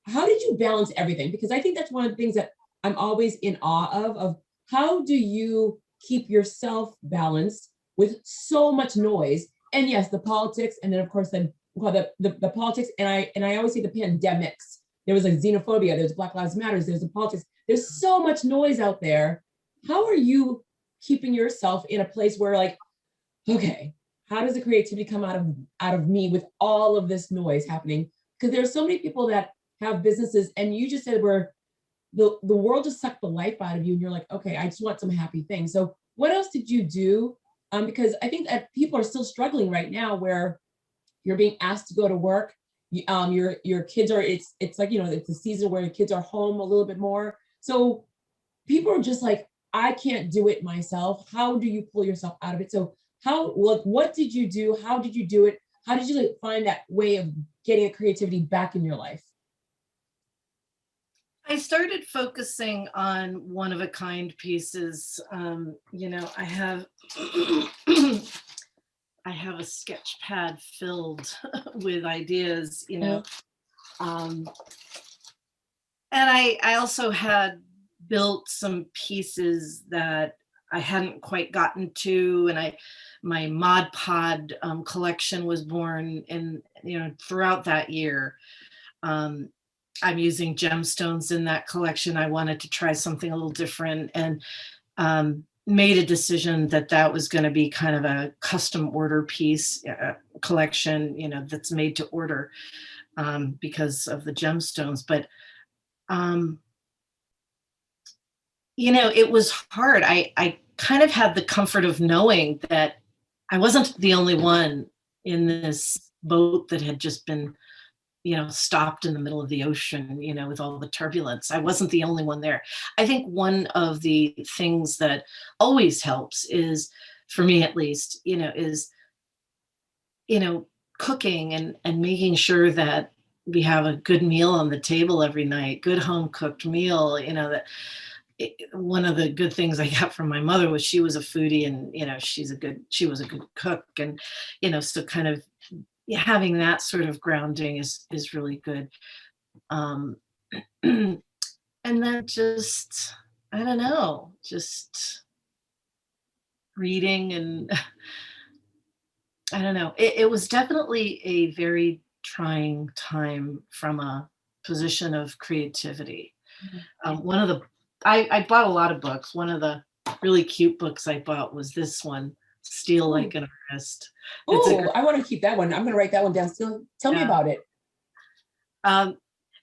How did you balance everything? Because I think that's one of the things that I'm always in awe of how do you keep yourself balanced with so much noise? And yes, the politics, and then of course then well, the politics, and I always say the pandemics. There was like xenophobia, there's Black Lives Matters, there's the politics. There's so much noise out there. How are you keeping yourself in a place where like, okay, how does the creativity come out of me with all of this noise happening? because there's so many people that have businesses, and you just said where the world just sucked the life out of you, and you're like, okay, I just want some happy things. So what else did you do? Because I think that people are still struggling right now, where you're being asked to go to work. Your kids are, it's like, it's a season where your kids are home a little bit more. So people are just like, I can't do it myself. How do you pull yourself out of it? So what did you do? How did you do it? How did you find that way of getting a creativity back in your life? I started focusing on one-of-a-kind pieces. I have I have a sketch pad filled with ideas, um, and I also had built some pieces that I hadn't quite gotten to, and my Mod Pod collection was born, and throughout that year. I'm using gemstones in that collection. I wanted to try something a little different, and made a decision that that was going to be kind of a custom order piece collection, that's made to order because of the gemstones. But it was hard. I kind of had the comfort of knowing that I wasn't the only one in this boat that had just been stopped in the middle of the ocean, with all the turbulence. I wasn't the only one there. I think one of the things that always helps is, for me at least, is, cooking and making sure that we have a good meal on the table every night, good home cooked meal, one of the good things I got from my mother was she was a foodie, and, she was a good cook. And, so kind of having that sort of grounding is really good. Um, and then just, I don't know, just reading and I don't know. It was definitely a very trying time from a position of creativity. One of the, I bought a lot of books. One of the really cute books I bought was this one, Steal Like an Artist. Oh, I want to keep that one. I'm going to write that one down. Still, tell me about it.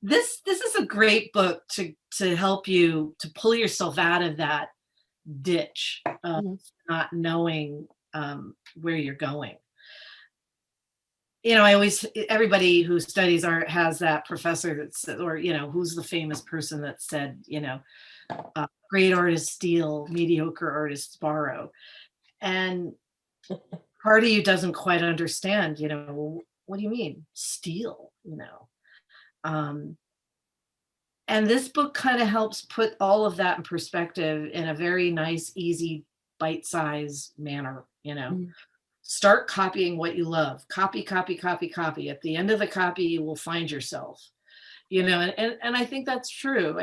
This is a great book to help you to pull yourself out of that ditch of not knowing where you're going. Everybody who studies art has that professor that said, or who's the famous person that said, great artists steal, mediocre artists borrow. And part of you doesn't quite understand, what do you mean steal, and this book kind of helps put all of that in perspective in a very nice, easy, bite-sized manner. Start copying what you love. Copy, copy, copy, copy. At the end of the copy, you will find yourself. And I think that's true.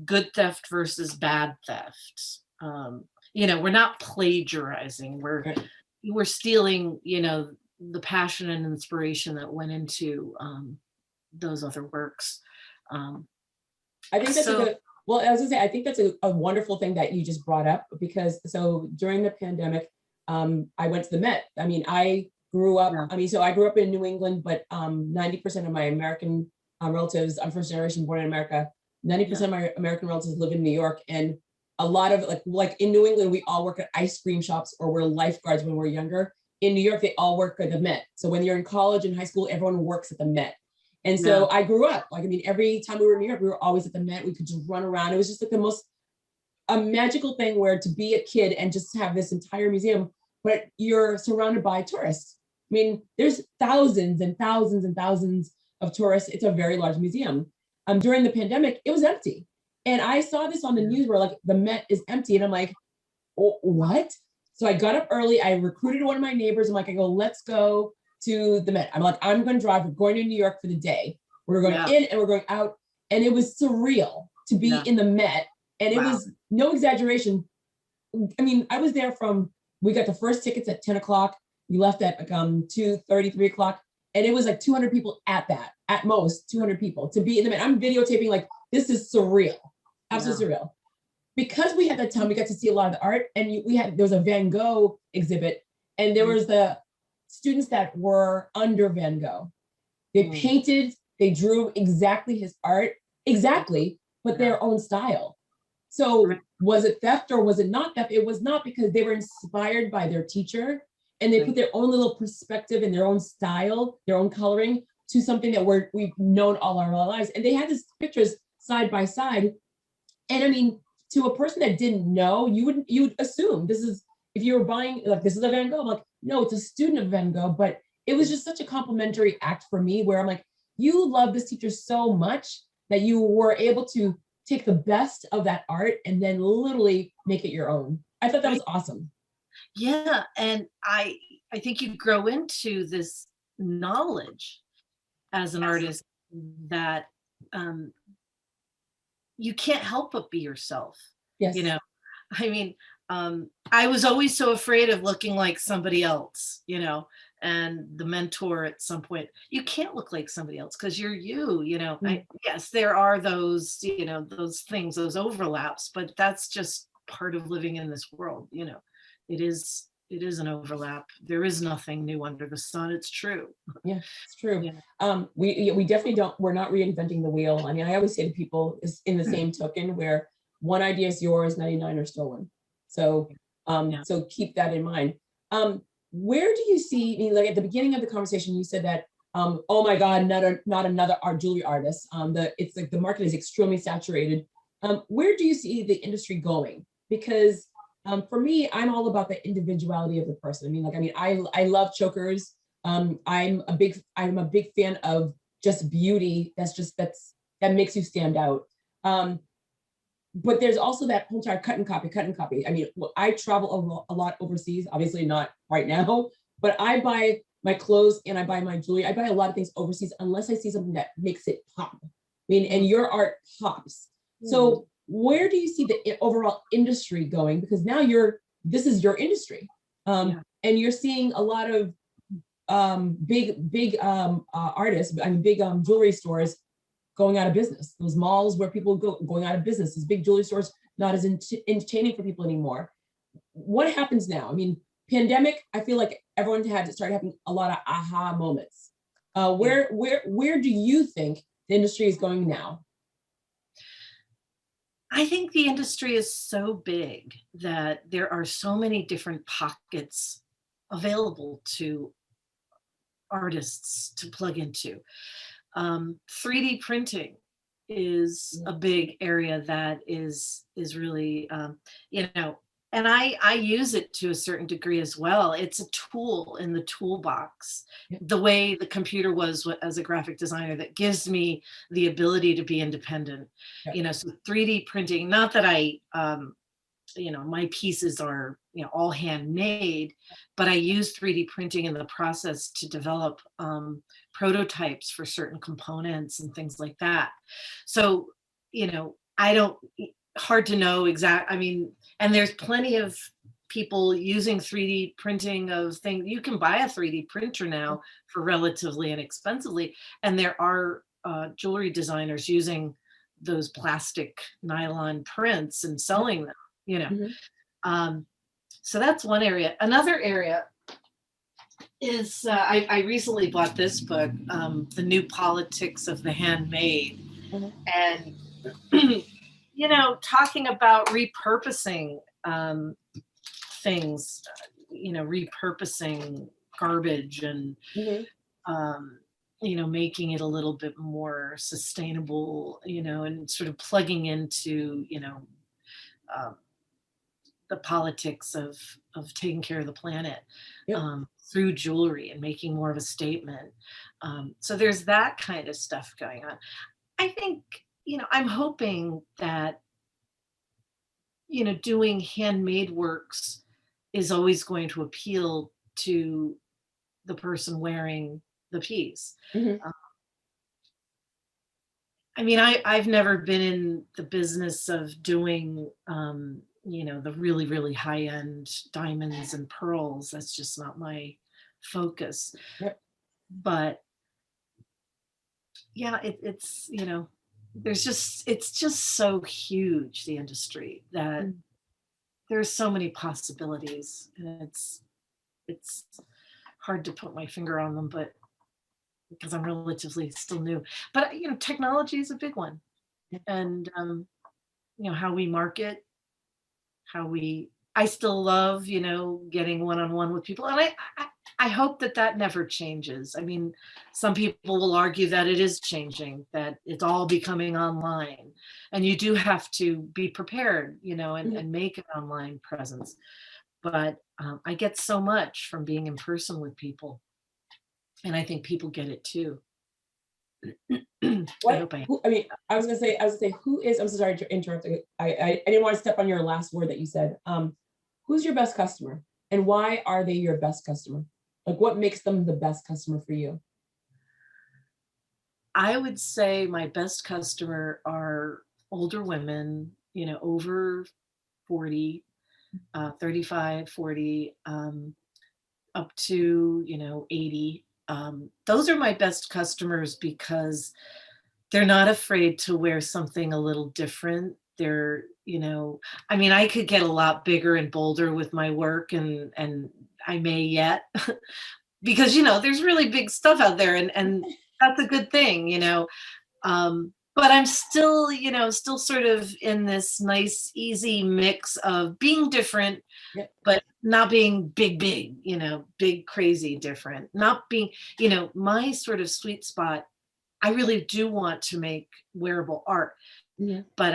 Good theft versus bad theft. We're not plagiarizing. We're stealing, the passion and inspiration that went into those other works. I think that's well, I was gonna say, I think that's a wonderful thing that you just brought up, because so during the pandemic, I went to the Met. I mean, I grew up, so I grew up in New England, but 90% of my American relatives, I'm first generation born in America, 90% of my American relatives live in New York. And a lot of like in New England, we all work at ice cream shops, or we're lifeguards when we're younger. In New York, they all work at the Met. So when you're in college and high school, everyone works at the Met. And so I grew up, every time we were in New York, we were always at the Met. We could just run around. It was just like the most magical thing, where to be a kid and just have this entire museum, but you're surrounded by tourists. I mean, there's thousands and thousands and thousands of tourists. It's a very large museum. During the pandemic, it was empty. And I saw this on the news where the Met is empty. And I'm like, oh, what? So I got up early. I recruited one of my neighbors. I go, let's go to the Met. I'm going to drive. We're going to New York for the day. We're going in and we're going out. And it was surreal to be in the Met. And it was no exaggeration. I mean, I was there we got the first tickets at 10 o'clock. We left at 2:30, 3 o'clock. And it was 200 people at most 200 people to be in the Met. I'm videotaping this is surreal, absolutely surreal. Because we had that time, we got to see a lot of the art, and there was a Van Gogh exhibit, and there was students that were under Van Gogh. They painted, they drew exactly his art, exactly, but their own style. So was it theft or was it not theft? It was not, because they were inspired by their teacher and they put their own little perspective and their own style, their own coloring to something that we've known all our lives. And they had these pictures side by side. And I mean, to a person that didn't know, you would assume this is, if you were buying, like, this is a Van Gogh, I'm like, no, it's a student of Van Gogh. But it was just such a complimentary act for me, where I'm like, you love this teacher so much that you were able to take the best of that art and then literally make it your own. I thought that was awesome. Yeah, and I think you grow into this knowledge as an artist that um, you can't help but be yourself. Yes. You know, I mean, I was always so afraid of looking like somebody else, and the mentor at some point, you can't look like somebody else because you're you. Yes, there are those, those things, those overlaps, but that's just part of living in this world. It is an overlap. There is nothing new under the sun. It's true. Yeah, it's true. Yeah. We definitely don't, we're not reinventing the wheel. I mean, I always say to people, is in the same token, where one idea is yours, 99 are stolen. So so keep that in mind. Where do you see, I mean, like at the beginning of the conversation, you said that, oh my God, not another art jewelry artist. It's like the market is extremely saturated. Where do you see the industry going? Because for me, I'm all about the individuality of the person. I love chokers. I'm a big fan of just beauty. That makes you stand out. But there's also that whole time cut and copy. I mean, I travel a lot overseas, obviously not right now, but I buy my clothes and I buy my jewelry. I buy a lot of things overseas unless I see something that makes it pop. I mean, and your art pops. So where do you see the overall industry going? Because now this is your industry. And you're seeing a lot of big artists, big jewelry stores going out of business. Those malls where people going out of business, these big jewelry stores, not as entertaining for people anymore. What happens now? I mean, pandemic, I feel like everyone had to start having a lot of aha moments. Where do you think the industry is going now? I think the industry is so big that there are so many different pockets available to artists to plug into. 3D printing is a big area that is really, and I use it to a certain degree as well. It's a tool in the toolbox, the way the computer was as a graphic designer, that gives me the ability to be independent. So 3D printing, not that my pieces are, all handmade, but I use 3D printing in the process to develop prototypes for certain components and things like that. So, I don't, hard to know exact, and there's plenty of people using 3D printing of things. You can buy a 3D printer now for relatively inexpensively. And there are jewelry designers using those plastic nylon prints and selling them. So that's one area. Another area is I recently bought this book, The New Politics of the Handmade. And, talking about repurposing things, repurposing garbage and, making it a little bit more sustainable, and sort of plugging into, the politics of taking care of the planet through jewelry and making more of a statement. So there's that kind of stuff going on. I think, I'm hoping that, doing handmade works is always going to appeal to the person wearing the piece. I've never been in the business of doing, the really, really high end diamonds and pearls. That's just not my focus. But yeah, it's, it's just so huge, the industry, that there's so many possibilities, and it's hard to put my finger on them, but because I'm relatively still new. But, technology is a big one. And, how we market, how we I still love, getting one-on-one with people, and I hope that that never changes. I mean, some people will argue that it is changing, that it's all becoming online, and you do have to be prepared, Mhm. and make an online presence. But, I get so much from being in person with people, and I think people get it too. I hope I Who, I mean, I was gonna say, who is, I'm so sorry to interrupt. I didn't want to step on your last word that you said. Who's your best customer and why are they your best customer? Like what makes them the best customer for you? I would say my best customer are older women, over 40, 35, 40, up to, 80. Those are my best customers because they're not afraid to wear something a little different. I mean, I could get a lot bigger and bolder with my work and I may yet because there's really big stuff out there and that's a good thing, but I'm still, still sort of in this nice, easy mix of being different, Yep. but not being big, big, crazy different. Not being, my sort of sweet spot. I really do want to make wearable art, Mhm. but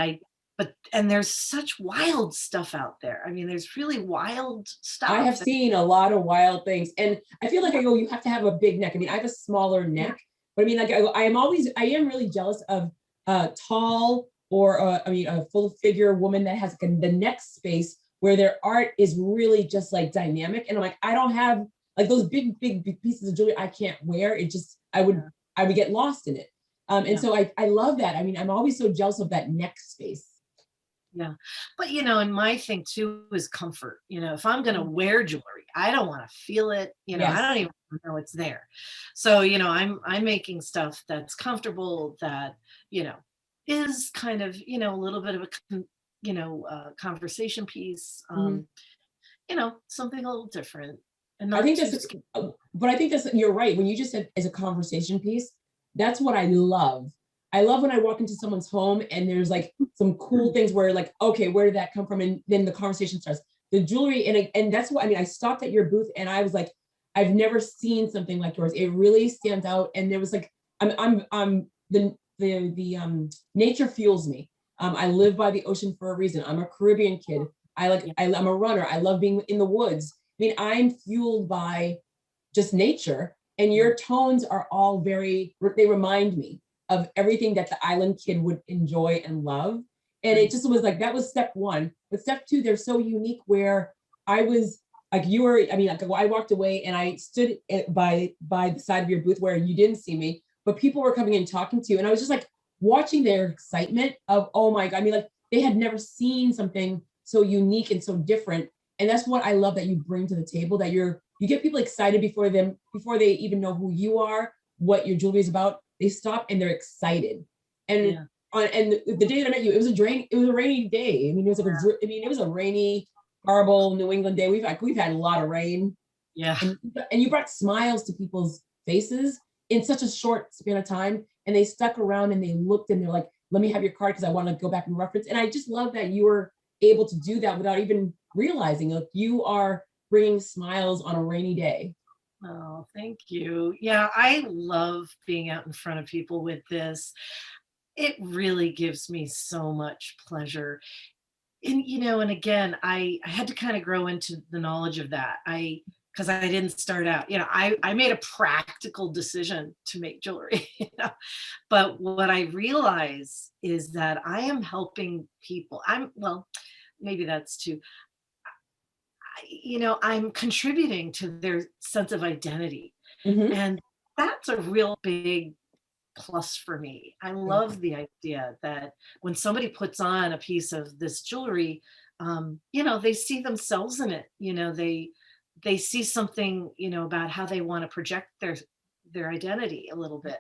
and there's such wild stuff out there. I mean, there's really wild I have stuff. seen a lot of wild things, and I feel like I go, you have to have a big neck. I mean, I have a smaller Yeah, neck, but I mean, like I am really jealous of tall or I mean, a full figure woman that has like the neck space where their art is really just like dynamic. And I'm like, I don't have like those big pieces of jewelry I can't wear. It just yeah, I would get lost in it. And yeah. so I love that. I mean, I'm always so jealous of that neck space. Yeah. But and my thing too is comfort. If I'm gonna wear jewelry, I don't want to feel it, I Yes. don't even know it's there. So, I'm making stuff that's comfortable, that, you know, is kind of, a little bit of a conversation piece, Mhm. something a little different and I not think too that's, scary. but I think that's, you're right. When you just said as a conversation piece, that's what I love. I love when I walk into someone's home and there's like some cool things where like, okay, where did that come from? And then the conversation starts. The jewelry, and that's what I mean. I stopped at your booth and I was like, I've never seen something like yours. It really stands out. And there was like, I'm the nature fuels me. I live by the ocean for a reason. I'm a Caribbean kid. Yeah. I'm a runner. I love being in the woods. I mean, I'm fueled by just nature, and Yeah. your tones are all they remind me of everything that the island kid would enjoy and love. And it Right. just was like, that was step one. But step two, they're so unique where I was like, you were, I mean, like I walked away and I stood by the side of your booth where you didn't see me, but people were coming and talking to you. And I was just like watching their excitement of, oh my God, I mean, like they had never seen something so unique and so different. And that's what I love that you bring to the table, that you get people excited before they even know who you are, what your jewelry is about. They stop and they're excited. And Yeah. and the day that I met you, it was a rainy day. I mean, it was a rainy, horrible New England day. We've had a lot of rain, Yeah. and you brought smiles to people's faces in such a short span of time, and they stuck around and they looked and they're like, let me have your card because I want to go back and reference. And I just love that you were able to do that without even realizing, like, you are bringing smiles on a rainy day. Oh, thank you. Yeah, I love being out in front of people with this. It really gives me so much pleasure. And again, I had to kind of grow into the knowledge of that. Because I didn't start out, I made a practical decision to make jewelry, But what I realize is that I am helping people. Well, maybe that's too, I'm contributing to their sense of identity. Mhm. And that's a real big plus for me. I Yeah. love the idea that when somebody puts on a piece of this jewelry, they see themselves in it. They see something, about how they want to project their identity a little bit.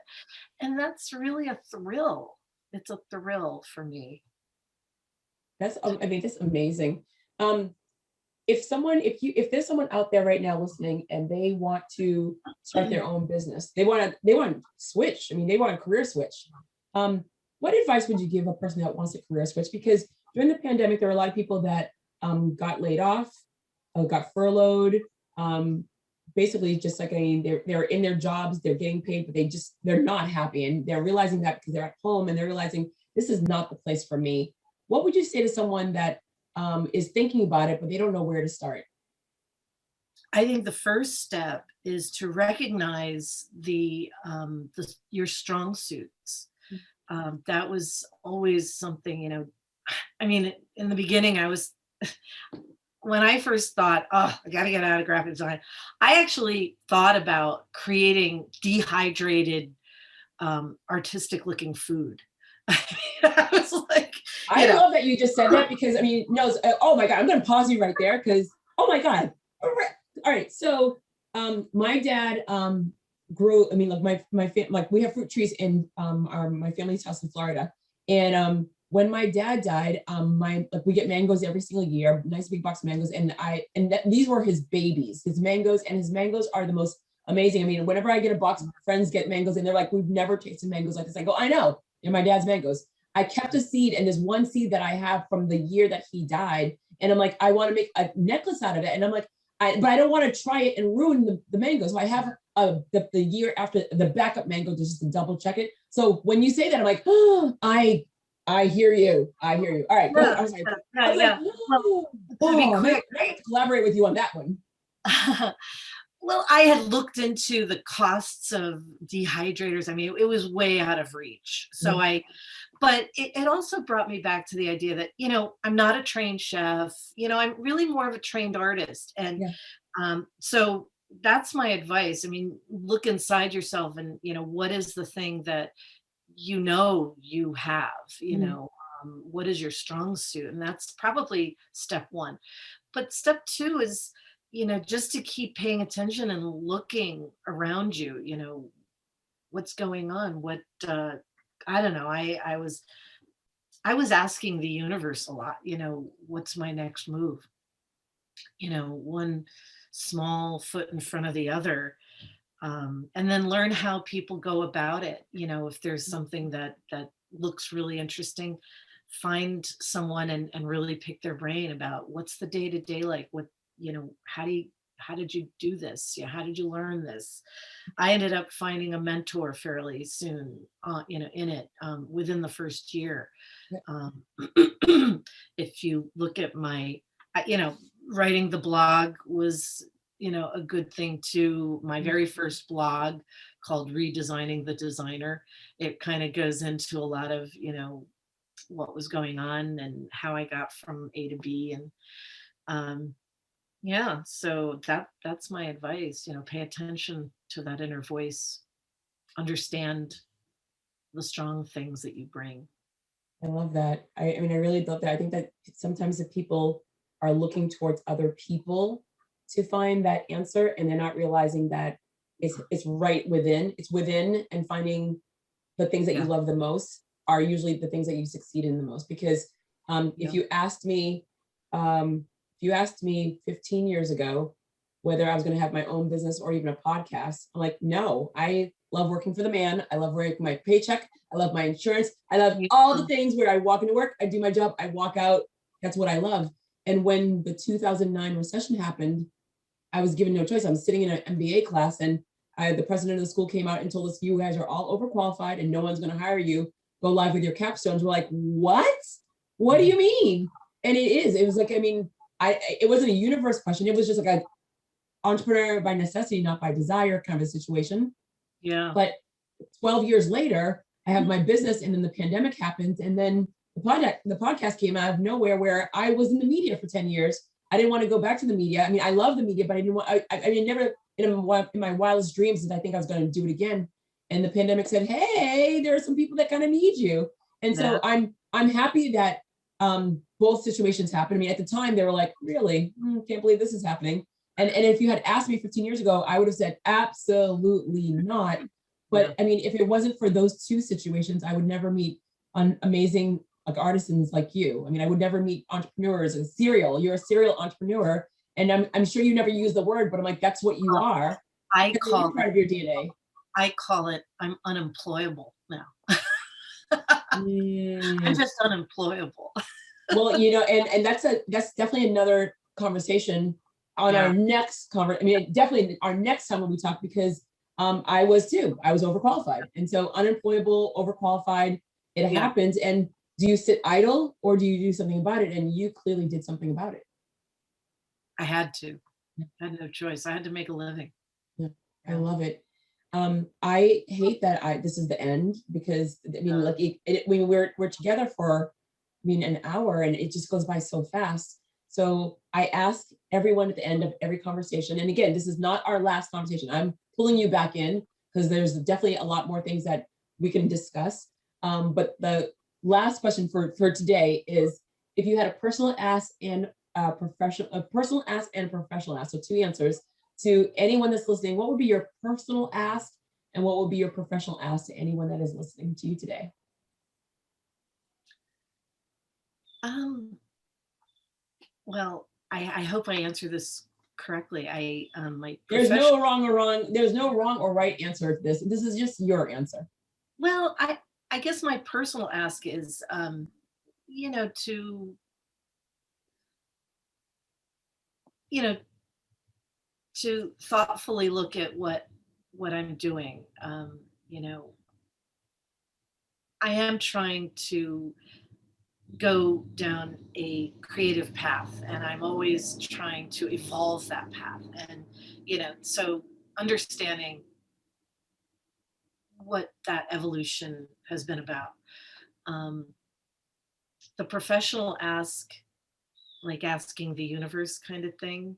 And that's really a thrill. It's a thrill for me. I mean, that's amazing. Um, if there's someone out there right now listening and they want to start their own business, they want to switch. I mean, they want a career switch. What advice would you give a person that wants a career switch? Because during the pandemic, there were a lot of people that got laid off, got furloughed. Basically, just like, I mean, they're in their jobs, they're getting paid, but they're not happy, and they're realizing that because they're at home and they're realizing this is not the place for me. What would you say to someone that is thinking about it, but they don't know where to start? I think the first step is to recognize your strong suits. That was always something, I mean, in the beginning, when I first thought, oh, I got to get out of graphic design, I actually thought about creating dehydrated, artistic looking food. I was like, I love that you just said that, because I mean, no, oh my God, I'm going to pause you right there because, oh my God. All right. So my dad grew, I mean, like like we have fruit trees in my family's house in Florida. And when my dad died, we get mangoes every single year, nice big box of mangoes. And these were his babies, his mangoes are the most amazing. I mean, whenever I get a box, friends get mangoes and they're like, we've never tasted mangoes like this. I go, I know, they're my dad's mangoes. I kept a seed, and there's one seed that I have from the year that he died. And I'm like, I want to make a necklace out of it. And I'm like, but I don't want to try it and ruin the mango. So I have the year after the backup mango just to double check it. So when you say that, I'm like, oh, I hear you. I hear you. All right. yeah, I was like, well, to be quick, I have to collaborate with you on that one. well, I had looked into the costs of dehydrators. I mean, it was way out of reach. So but it also brought me back to the idea that, I'm not a trained chef, I'm really more of a trained artist. And so that's my advice. I mean, look inside yourself and, what is the thing that you have, what is your strong suit? And that's probably step one. But step two is, just to keep paying attention and looking around you, what's going on, I don't know. I was asking the universe a lot, what's my next move? One small foot in front of the other. And then learn how people go about it. If there's something that looks really interesting, find someone and really pick their brain about what's the day to day like. How did you do this? How did you learn this? I ended up finding a mentor fairly soon, in it, within the first year. If you look at my, writing the blog was, a good thing too. My very first blog, called Redesigning the Designer, it kind of goes into a lot of, what was going on and how I got from A to B. And so that's my advice, pay attention to that inner voice, understand the strong things that you bring. I love that. I mean, I really love that. I think that sometimes if people are looking towards other people to find that answer, and they're not realizing that it's right within, and finding the things that you love the most are usually the things that you succeed in the most. Because if you asked me 15 years ago whether I was going to have my own business or even a podcast, I'm like, no, I love working for the man. I love working my paycheck. I love my insurance. I love all the things where I walk into work, I do my job, I walk out. That's what I love. And when the 2009 recession happened, I was given no choice. I'm sitting in an MBA class, and the president of the school came out and told us, you guys are all overqualified and no one's going to hire you. Go live with your capstones. We're like, what? What do you mean? And it was like, I mean, it wasn't a universe question. It was just like a entrepreneur by necessity, not by desire kind of a situation. Yeah. But 12 years later, I have my business, and then the pandemic happened. And then the podcast came out of nowhere, where I was in the media for 10 years. I didn't want to go back to the media. I mean, I love the media, but I didn't want, I mean, never in my wildest dreams did I think I was going to do it again. And the pandemic said, hey, there are some people that kind of need you. And so I'm happy that both situations happened. I mean, at the time they were like, really, can't believe this is happening. And if you had asked me 15 years ago, I would have said, absolutely not. But I mean, if it wasn't for those two situations, I would never meet amazing like artisans like you. I mean, I would never meet entrepreneurs. You're a serial entrepreneur. And I'm sure you never use the word, but I'm like, that's what you are. I Because it call is part of your DNA. it, I'm unemployable now. I'm Mm. just unemployable. Well, and that's definitely another conversation on Yeah, our next I mean, definitely our next time when we talk, because I was too. I was overqualified, and so unemployable, overqualified, it yeah, happens. And do you sit idle or do you do something about it? And you clearly did something about it. I had to. I had no choice. I had to make a living. Yeah, I Yeah. love it. I hate that this is the end, because I mean, like when we're together for, I mean, an hour, and it just goes by so fast. So I ask everyone at the end of every conversation, and again, this is not our last conversation. I'm pulling you back in because there's definitely a lot more things that we can discuss. But the last question for today is, if you had a personal ask and a personal ask and a professional ask, so two answers to anyone that's listening, what would be your personal ask and what would be your professional ask to anyone that is listening to you today? Um, well, I hope I answer this correctly. My There's profession. no there's no wrong or right answer to this. This is just your answer. Well, I guess my personal ask is, you know, to, you know, to thoughtfully look at what I'm doing. You know, I am trying to go down a creative path, and I'm always trying to evolve that path. And, so understanding what that evolution has been about. Um, the professional ask, like asking the universe kind of thing,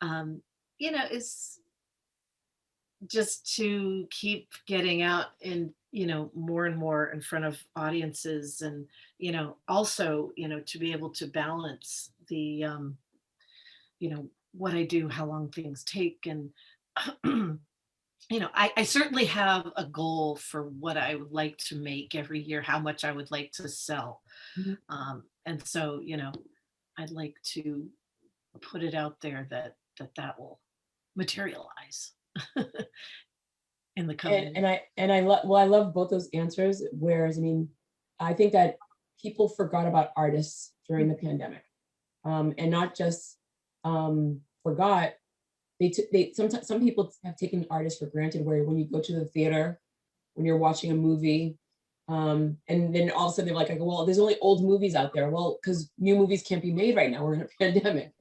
um, is just to keep getting out in, more and more in front of audiences, and, also, to be able to balance the, what I do, how long things take. And, I certainly have a goal for what I would like to make every year, how much I would like to sell. Mhm. And so, I'd like to put it out there that will materialize in the coming. I love both those answers. Whereas, I mean, I think that people forgot about artists during the pandemic, and not just forgot. Sometimes some people have taken artists for granted. Where when you go to the theater, when you're watching a movie, and then all of a sudden they're like, well, there's only old movies out there. Well, because new movies can't be made right now. We're in a pandemic.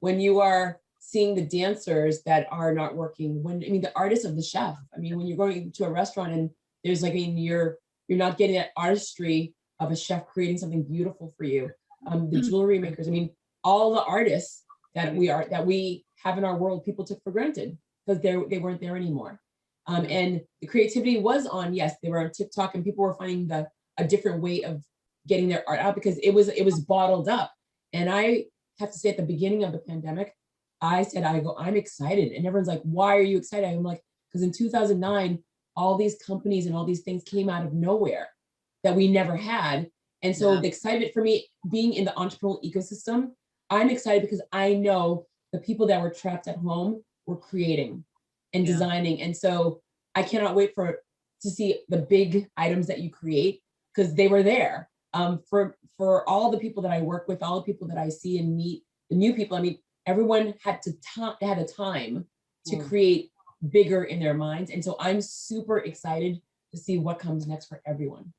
When you are seeing the dancers that are not working, I mean, the artists of the chef. I mean, when you're going to a restaurant and there's like, I mean, you're not getting that artistry of a chef creating something beautiful for you. The jewelry makers. I mean, all the artists that we have in our world, people took for granted because they weren't there anymore. And the creativity was on, yes, they were on TikTok, and people were finding a different way of getting their art out because it was bottled up. And I have to say, at the beginning of the pandemic, I'm excited. And everyone's like, why are you excited? I'm like, because in 2009, all these companies and all these things came out of nowhere that we never had. And so Yeah, the excitement for me being in the entrepreneurial ecosystem, I'm excited because I know the people that were trapped at home were creating and yeah, designing. And so I cannot wait to see the big items that you create, because they were there. For all the people that I work with, all the people that I see and meet, the new people, I mean, everyone had the time to mm, create bigger in their minds. And so I'm super excited to see what comes next for everyone.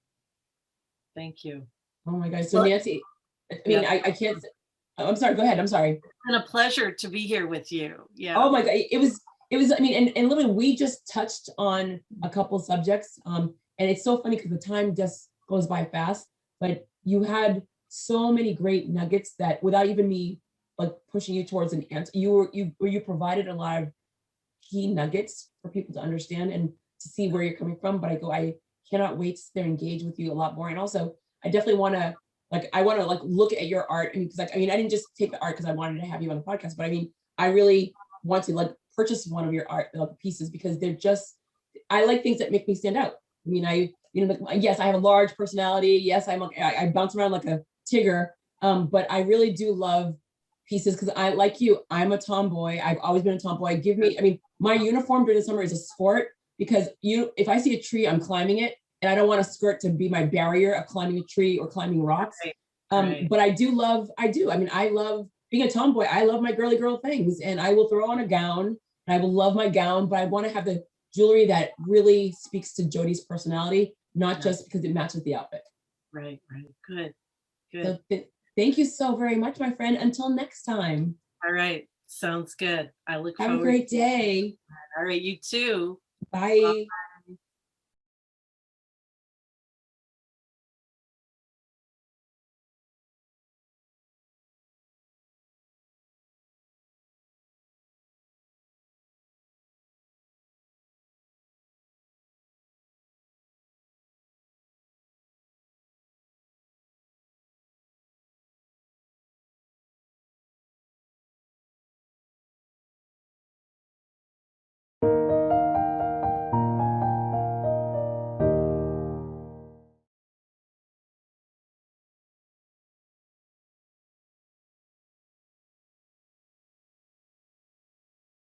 thank you. Oh my God. So Well, Nancy, I yeah, mean, I can't, I'm sorry, go ahead. I'm sorry. it's been a pleasure to be here with you. Yeah. Oh my God. It was, I mean, and literally we just touched on a couple subjects. And it's so funny because the time just goes by fast, but you had so many great nuggets that without even me like pushing you towards an answer, you provided a lot of key nuggets for people to understand and to see where you're coming from. But I cannot wait to sit there and engage with you a lot more. And also I definitely want to like look at your art. I mean, because I didn't just take the art because I wanted to have you on the podcast, but I mean, I really want to like purchase one of your art pieces because I like things that make me stand out. I mean, yes, I have a large personality. Yes, I bounce around like a Tigger. But I really do love pieces because I, like you, I'm a tomboy. I've always been a tomboy. I mean, my uniform during the summer is a sport because if I see a tree, I'm climbing it, and I don't want a skirt to be my barrier of climbing a tree or climbing rocks. Right. Right. But I do. I mean, I love being a tomboy. I love my girly girl things, and I will throw on a gown. And I will love my gown, but I want to have the jewelry that really speaks to Jodi's personality, not just because it matches the outfit. Right. Right. Good. Good. So thank you so very much, my friend. Until next time. All right. Sounds good. I look Have forward. a great day. All right. You too. Bye. Bye.